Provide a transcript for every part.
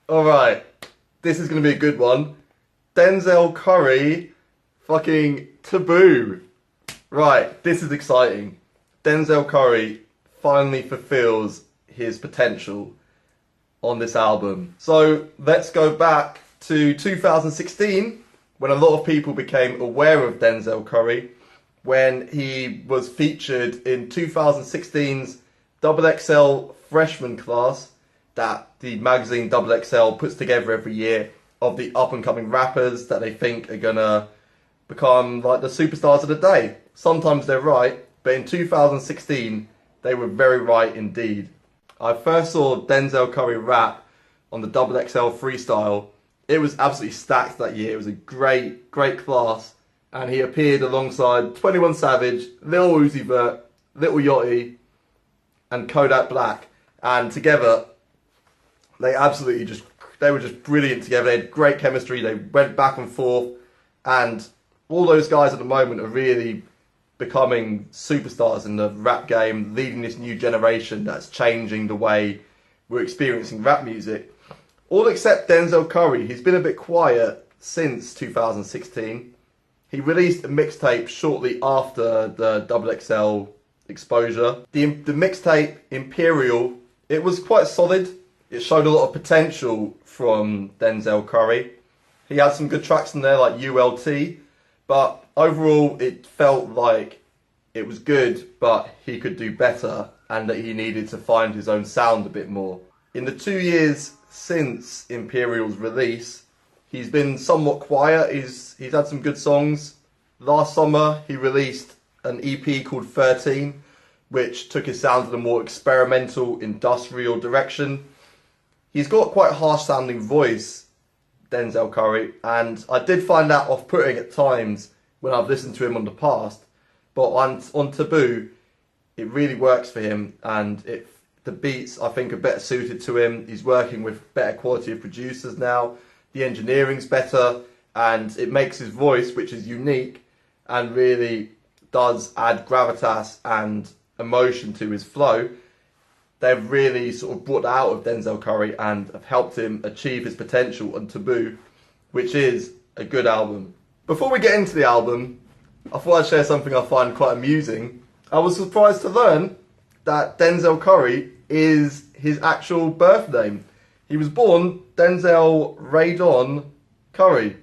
Alright, this is going to be a good one. Denzel Curry, fucking Taboo. Right, this is exciting. Denzel Curry finally fulfills his potential on this album. So let's go back to 2016 when a lot of people became aware of Denzel Curry when he was featured in 2016's XXL freshman class that the magazine XXL puts together every year of the up and coming rappers that they think are gonna become like the superstars of the day. Sometimes they're right, but in 2016 they were very right indeed. I first saw Denzel Curry rap on the XXL freestyle. It was absolutely stacked that year. It was a great class, and he appeared alongside 21 Savage, Lil Uzi Vert, Lil Yachty, and Kodak Black, and together they were just brilliant together. They had great chemistry. They went back and forth, and all those guys at the moment are really becoming superstars in the rap game, leading this new generation that's changing the way we're experiencing rap music. All except Denzel Curry. He's been a bit quiet since 2016. He released a mixtape shortly after the XXL exposure. The mixtape, Imperial, it was quite solid. It showed a lot of potential from Denzel Curry. He had some good tracks in there like ULT, but overall it felt like it was good, but he could do better and that he needed to find his own sound a bit more. In the 2 years since Imperial's release, he's been somewhat quiet. He's had some good songs. Last summer he released an EP called 13, which took his sound in a more experimental, industrial direction. He's got quite a harsh sounding voice, Denzel Curry, and I did find that off-putting at times when I've listened to him on the past. But on Taboo, it really works for him, and the beats I think are better suited to him. He's working with better quality of producers now. The engineering's better, and it makes his voice, which is unique, and really does add gravitas and emotion to his flow. They've really sort of brought that out of Denzel Curry and have helped him achieve his potential on Taboo, which is a good album. Before we get into the album, I thought I'd share something I find quite amusing. I was surprised to learn that Denzel Curry is his actual birth name. He was born Denzel Radon Curry.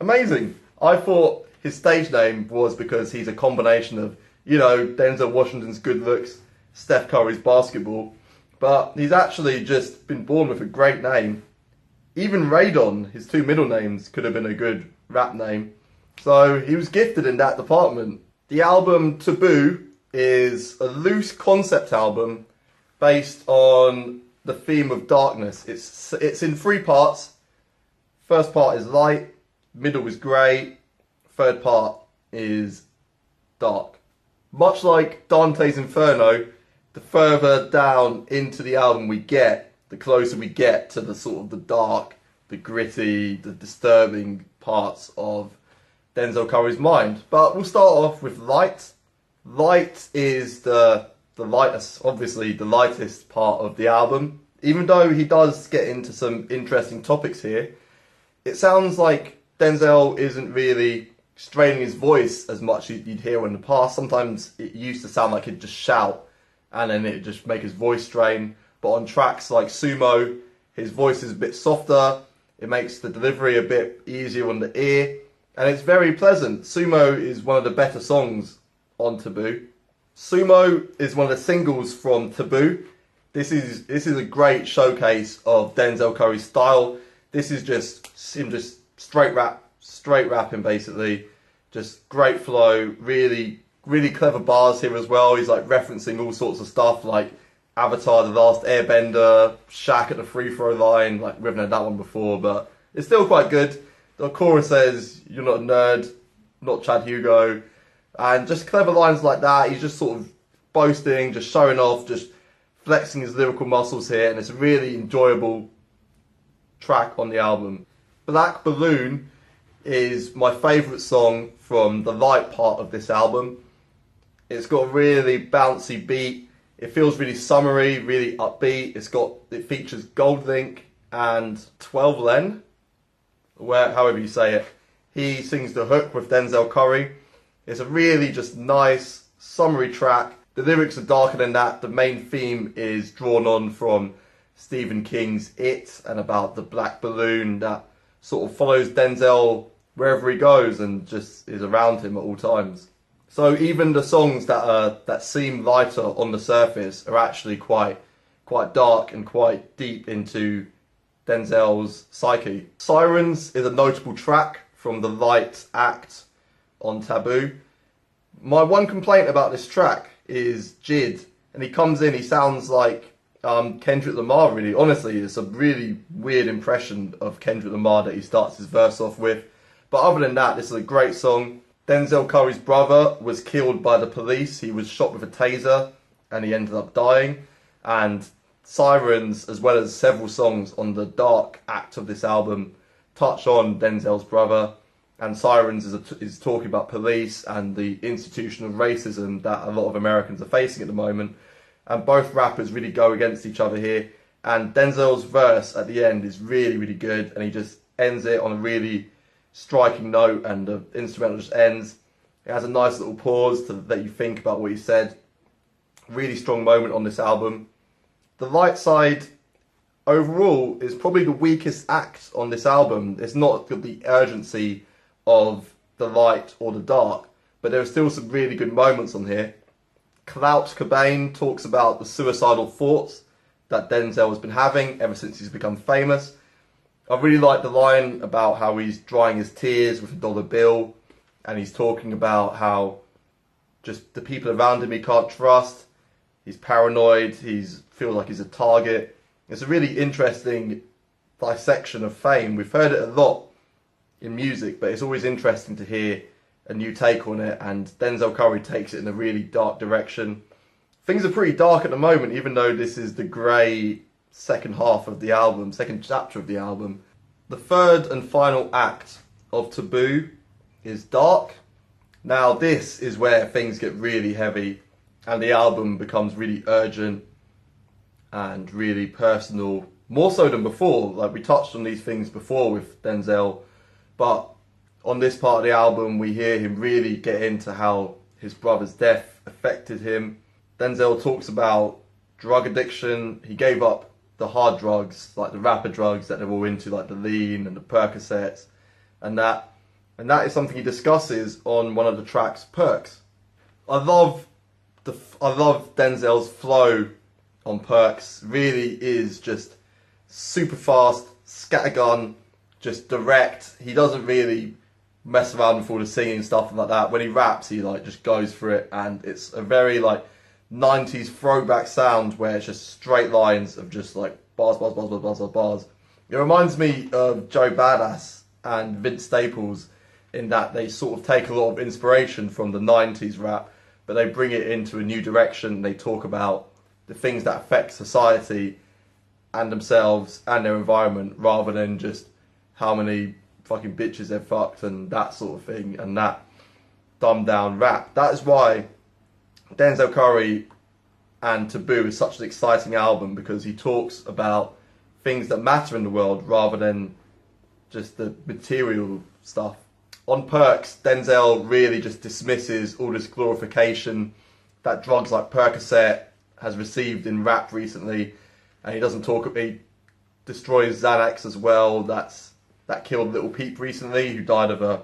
Amazing. I thought his stage name was because he's a combination of, Denzel Washington's good looks, Steph Curry's basketball, but he's actually just been born with a great name. Even Radon, his two middle names, could have been a good rap name. So he was gifted in that department. The album Taboo is a loose concept album based on the theme of darkness. It's in 3 parts. First part is light, middle is grey, third part is dark. Much like Dante's Inferno, the further down into the album we get, the closer we get to the sort of the dark, the gritty, the disturbing parts of Denzel Curry's mind. But we'll start off with light. Light is the lightest, obviously the lightest part of the album. Even though he does get into some interesting topics here, it sounds like Denzel isn't really straining his voice as much as you'd hear in the past. Sometimes it used to sound like he'd just shout and then it'd just make his voice strain. But on tracks like Sumo, his voice is a bit softer. It makes the delivery a bit easier on the ear. And it's very pleasant. Sumo is one of the better songs on Taboo. Sumo is one of the singles from Taboo. This is a great showcase of Denzel Curry's style. This is just him just straight rapping basically. Just great flow, really clever bars here as well. He's like referencing all sorts of stuff like Avatar, The Last Airbender, Shaq at the free throw line. Like, we haven't had that one before, but it's still quite good. The chorus says, "You're not a nerd, not Chad Hugo," and just clever lines like that. He's just sort of boasting, just showing off, just flexing his lyrical muscles here, and it's a really enjoyable track on the album. Black Balloon is my favourite song from the light part of this album. It's got a really bouncy beat. It feels really summery, really upbeat. It features Gold Link and 12 however you say it. He sings the hook with Denzel Curry. It's a really just nice, summery track. The lyrics are darker than that. The main theme is drawn on from Stephen King's It, and about the black balloon that sort of follows Denzel wherever he goes and just is around him at all times. So even the songs that seem lighter on the surface are actually quite dark and quite deep into Denzel's psyche. Sirens is a notable track from the light act on Taboo. My one complaint about this track is Jid, and he comes in, he sounds like Kendrick Lamar really. Honestly, it's a really weird impression of Kendrick Lamar that he starts his verse off with. But other than that, this is a great song. Denzel Curry's brother was killed by the police. He was shot with a taser and he ended up dying. And Sirens, as well as several songs on the dark act of this album, touch on Denzel's brother. And Sirens is talking about police and the institutional racism that a lot of Americans are facing at the moment. And both rappers really go against each other here. And Denzel's verse at the end is really, really good. And he just ends it on a really striking note, and the instrumental just ends. It has a nice little pause to let you think about what he said. Really strong moment on this album. The light side overall is probably the weakest act on this album. It's not got the urgency of the light or the dark, but there are still some really good moments on here. Clout Cobain talks about the suicidal thoughts that Denzel has been having ever since he's become famous. I really like the line about how he's drying his tears with a dollar bill, and he's talking about how just the people around him he can't trust. He's paranoid, he's feels like he's a target. It's a really interesting dissection of fame. We've heard it a lot in music, but it's always interesting to hear a new take on it, and Denzel Curry takes it in a really dark direction. Things are pretty dark at the moment, even though this is the grey second half of the album, second chapter of the album. The third and final act of Taboo is dark. Now this is where things get really heavy and the album becomes really urgent and really personal, more so than before. Like, we touched on these things before with Denzel, but on this part of the album we hear him really get into how his brother's death affected him. Denzel talks about drug addiction. He gave up the hard drugs, like the rapper drugs that they're all into, like the lean and the Percocets, and that is something he discusses on one of the tracks, Perks. I love Denzel's flow on Perks. Really is just super fast, scattergun, just direct. He doesn't really mess around with all the singing stuff and like that. When he raps, he like just goes for it, and it's a very like 90s throwback sound where it's just straight lines of just like bars, bars, bars, bars, bars, bars, bars. It reminds me of Joe Badass and Vince Staples in that they sort of take a lot of inspiration from the 90s rap, but they bring it into a new direction. They talk about the things that affect society and themselves and their environment, rather than just how many fucking bitches they've fucked and that sort of thing, and that dumbed down rap. That is why Denzel Curry and Taboo is such an exciting album, because he talks about things that matter in the world rather than just the material stuff. On Perks, Denzel really just dismisses all this glorification that drugs like Percocet has received in rap recently, and he doesn't talk. He destroys Xanax as well. That killed Little Peep recently, who died of a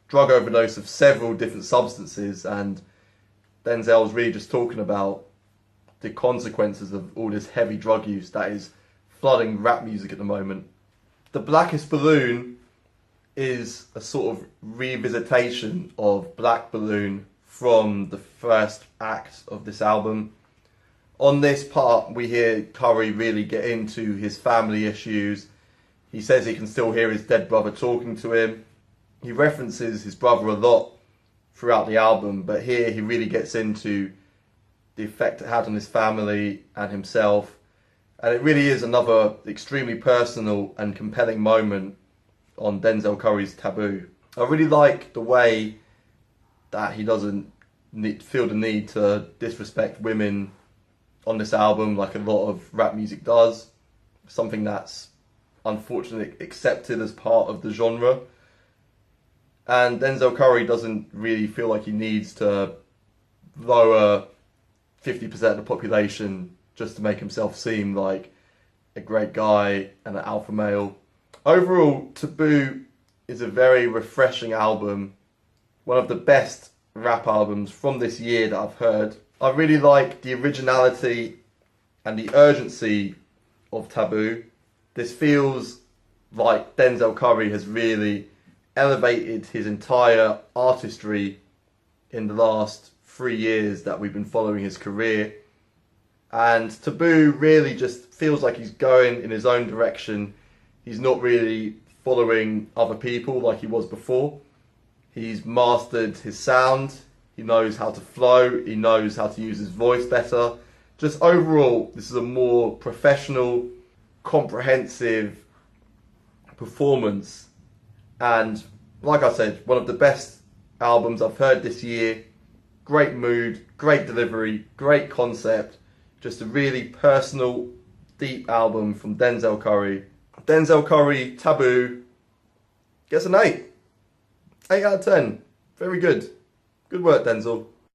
drug overdose of several different substances, and Denzel was really just talking about the consequences of all this heavy drug use that is flooding rap music at the moment. The Blackest Balloon is a sort of revisitation of Black Balloon from the first act of this album. On this part, we hear Curry really get into his family issues. He says he can still hear his dead brother talking to him. He references his brother a lot throughout the album, but here he really gets into the effect it had on his family and himself. And it really is another extremely personal and compelling moment on Denzel Curry's Taboo. I really like the way that he doesn't feel the need to disrespect women on this album like a lot of rap music does. Something that's unfortunately accepted as part of the genre. And Denzel Curry doesn't really feel like he needs to lower 50% of the population just to make himself seem like a great guy and an alpha male. Overall, Taboo is a very refreshing album, one of the best rap albums from this year that I've heard. I really like the originality and the urgency of Taboo. This feels like Denzel Curry has really elevated his entire artistry in the last 3 years that we've been following his career. And Taboo really just feels like he's going in his own direction. He's not really following other people like he was before. He's mastered his sound. He knows how to flow. He knows how to use his voice better. Just overall, this is a more professional, comprehensive performance. And like I said, one of the best albums I've heard this year. Great mood, great delivery, great concept. Just a really personal, deep album from Denzel Curry. Denzel Curry, Taboo, gets an 8. 8 out of 10. Very good. Good work, Denzel.